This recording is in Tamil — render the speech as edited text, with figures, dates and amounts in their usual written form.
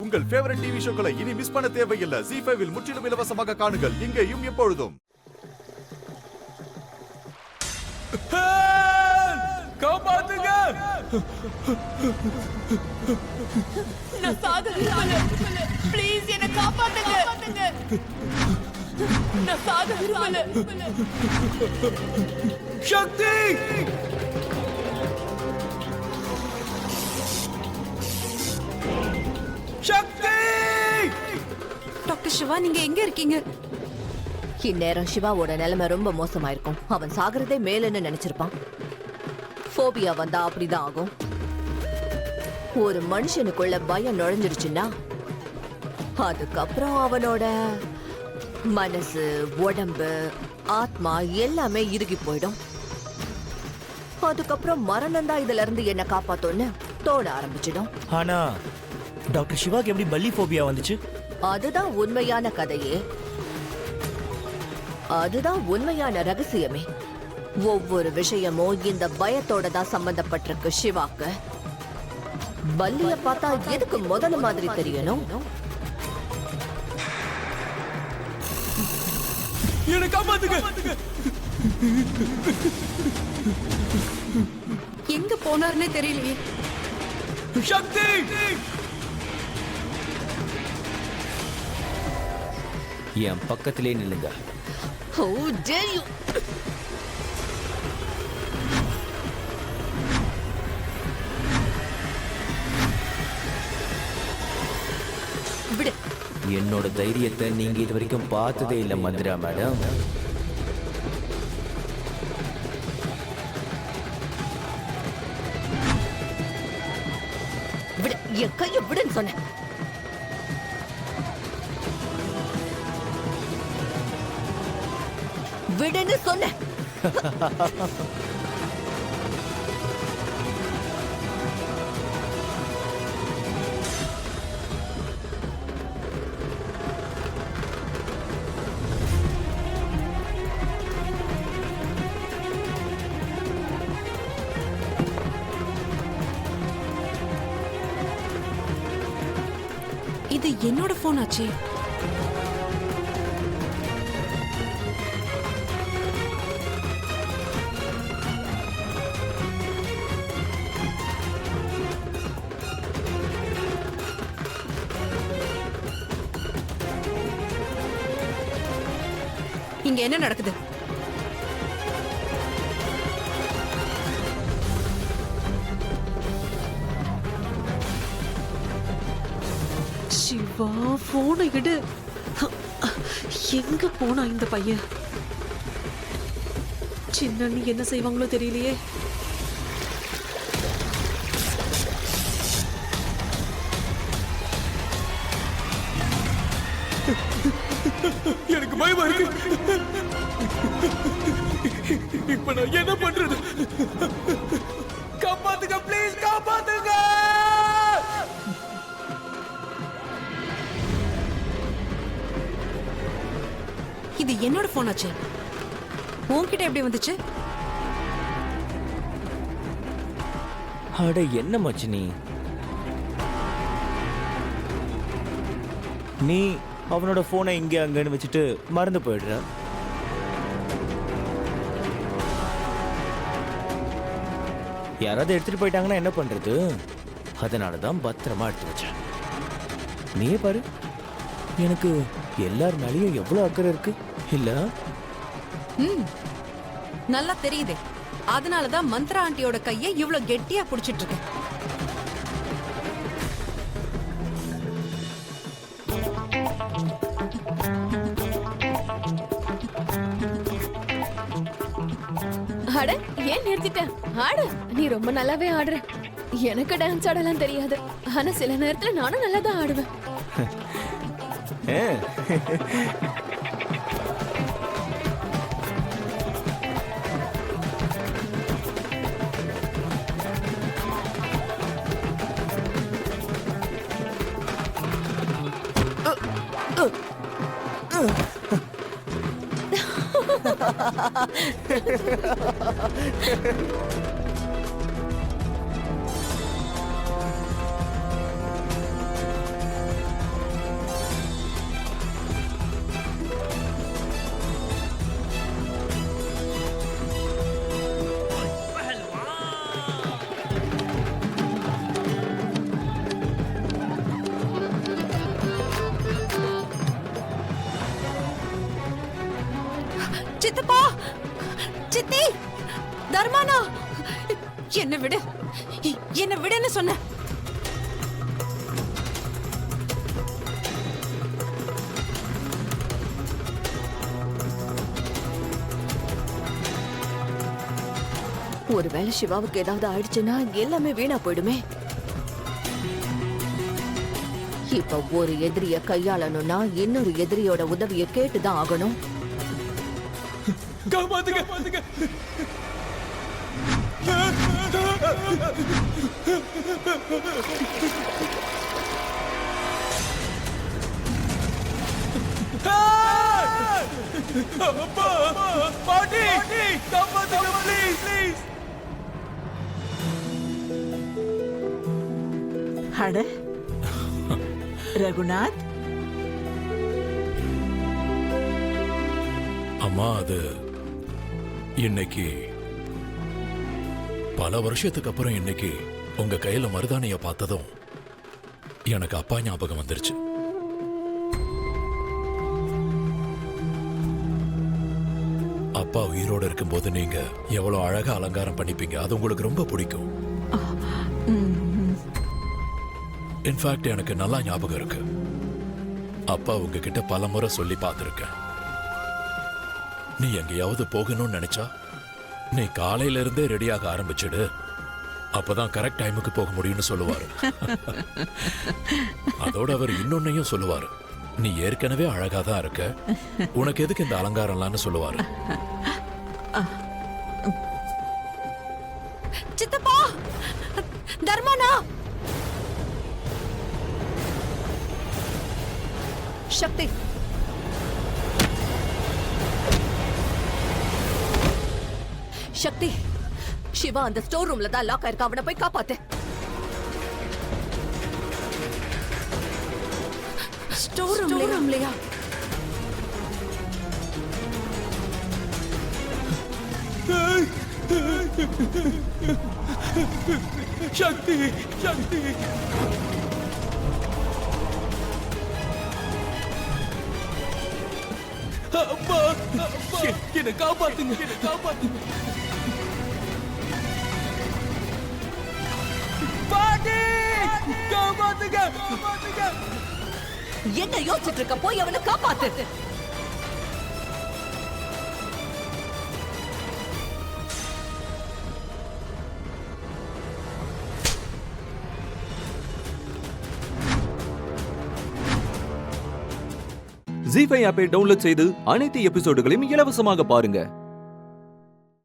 உங்கள் ஃபேவரட் டிவி ஷோக்களை இனி மிஸ் பண்ண தேவையில்லை. ZEE5 இல் முற்றிலும் இலவசமாக காணுங்கள். இங்கேயும் எப்பொழுதும். காப்பாத்துங்க! நான் சாக ப்ளீஸ் என்ன காப்பாத்துங்க. நான் சாக சக்தி! சக்தி! டாக்டர் சிவா, நீங்க எங்க இருக்கீங்க? இந்நேரம் சிவாவோட நிலைமை ரொம்ப மோசமாயிருக்கும். அவன் சாகிறதே மேலன்னு நினைச்சிருப்பான். போபியா வந்தா அப்படிதான் ஆகும். ஒரு மனுஷனுக்குள்ள பயம் நுழைஞ்சிருச்சுன்னா அதுக்கப்புறம் அவனோட மனசு, உடம்பு, ஆத்மா எல்லாமே இறுகி போயிடும். அதுக்கப்புறம் மரணம் தான் இதுல இருந்து என்ன காப்பாத்தோன்னு தோண ஆரம்பிச்சிடும். ஆனா டாக்டர் சிவாக்கு எப்படி பல்லி போபியா வந்துச்சு? அதுதான் உண்மையான கதையே. அதுதான் உண்மையான ரகசியமே. ஒவ்வொரு விஷயமும் இந்த பயத்தோட தான் சம்பந்தப்பட்டிருக்கு. சிவாக்கு பல்லிய பார்த்தா எதுக்கு முதல்ல மாதிரி தெரியணும்? என்ன காப்பாத்துங்க! எங்க போனாருன்னே தெரியலையே. சக்தி! என் பக்கத்திலே நில்லுங்க. How dare you! விடு. என்னோட தைரியத்தை நீங்க இது வரைக்கும் பார்த்ததே இல்ல மந்திரா மேடம். விடு. என் கையை விடுன்னு சொன்னேன். விடுன்னு சொன்னேன். இது என்னோட போன் ஆச்சு. இங்க என்ன நடக்குது? சிவா, போனை எடு. எங்க போனா இந்த பையன்? சின்ன நீ என்ன செய்வாங்களோ தெரியலையே. எனக்கு பயமா இருக்கு. இப்ப நான் என்ன பண்றது? காப்பாத்துங்க, ப்ளீஸ் காப்பாத்துங்க! இது என்னோட போன் ஆச்சு. உன்கிட்ட எப்படி வந்துச்சு? அட என்ன மச்சி நீ அவனோட போனை இங்க அங்கன்னு வச்சுட்டு மறந்து போயிடுற. யாராவது எடுத்துட்டு போயிட்டாங்கன்னா என்ன பண்றது? அதனாலதான் பத்திரமா எடுத்து வச்சேன். நீயே பாரு, எனக்கு எல்லார் மேலேயும் எவ்வளவு அக்கறை இருக்கு இல்ல? நல்லா தெரியுதே. அதனாலதான் மந்த்ரா ஆண்டியோட கையை இவ்வளவு கெட்டியா புடிச்சிட்டு இருக்கேன். அட, ஏன் நிறுத்திட்டேன்? ஆடு, நீ ரொம்ப நல்லாவே ஆடுற. எனக்கு டான்ஸ் ஆடலாம் தெரியாது, ஆனா சில நேரத்துல நானும் நல்லா தான் ஆடுவேன். சித்தப்பா, சித்தி, தர்மானா, என்ன விடு, என்ன விடுன்னு சொன்ன. ஒருவேளை சிவாவுக்கு ஏதாவது ஆயிடுச்சுன்னா எல்லாமே வீணா போயிடுமே. இப்ப ஒரு எதிரிய கையாளணும்னா இன்னொரு எதிரியோட உதவியை கேட்டுதான் ஆகணும். அட ரகுநாத், அம்மா, அது இன்னைக்கு பல வருஷத்துக்கு அப்புறம் இன்னைக்கு உங்க கையில மருதாணிய பார்த்ததும் எனக்கு அப்பா ஞாபகம் வந்துருச்சு. அப்பா உயிரோட இருக்கும்போது நீங்க எவ்வளவு அழகா அலங்காரம் பண்ணிப்பீங்க. அது உங்களுக்கு ரொம்ப பிடிக்கும். இன்ஃபேக்ட் எனக்கு நல்லா ஞாபகம் இருக்கு. அப்பா உங்ககிட்ட பல முறை சொல்லி பார்த்திருக்கேன், நீ எங்கேயாவது போகணும்னு நினைச்சா நீ காலையில இருந்தே ரெடியாக ஆரம்பிச்சிடு, அப்பதான் கரெக்ட் டைமுக்கு போக முடியும்னு சொல்லுவாரு. அதோட அவர் இன்னொன்னையும் சொல்லுவாரு, நீ ஏற்கனவே அழகா தான் இருக்க, உனக்கு எதுக்கு இந்த அலங்காரம்லான்னு சொல்லுவாரு. சித்தப்பா, தர்மானா, சக்தி, சக்தி, சிவா அந்த ஸ்டோர் ரூம்ல தான் லாக் ஆயிருக்கா. அவனை போய் காப்பாத்து. ஸ்டோர் ரூம்லயா? சக்தி, சக்தி, அப்பா, என்ன காப்பாத்துங்க, என்ன காப்பாத்துங்க. பாட்டி, காப்பாத்துங்க, காப்பாத்துங்க. என்ன யோசிச்சுட்டு இருக்க? போய் அவனை காப்பாத்து. ஜீ5 ஆப்பை டவுன்லோட் செய்து அனைத்து எபிசோடுகளையும் இலவசமாக பாருங்க.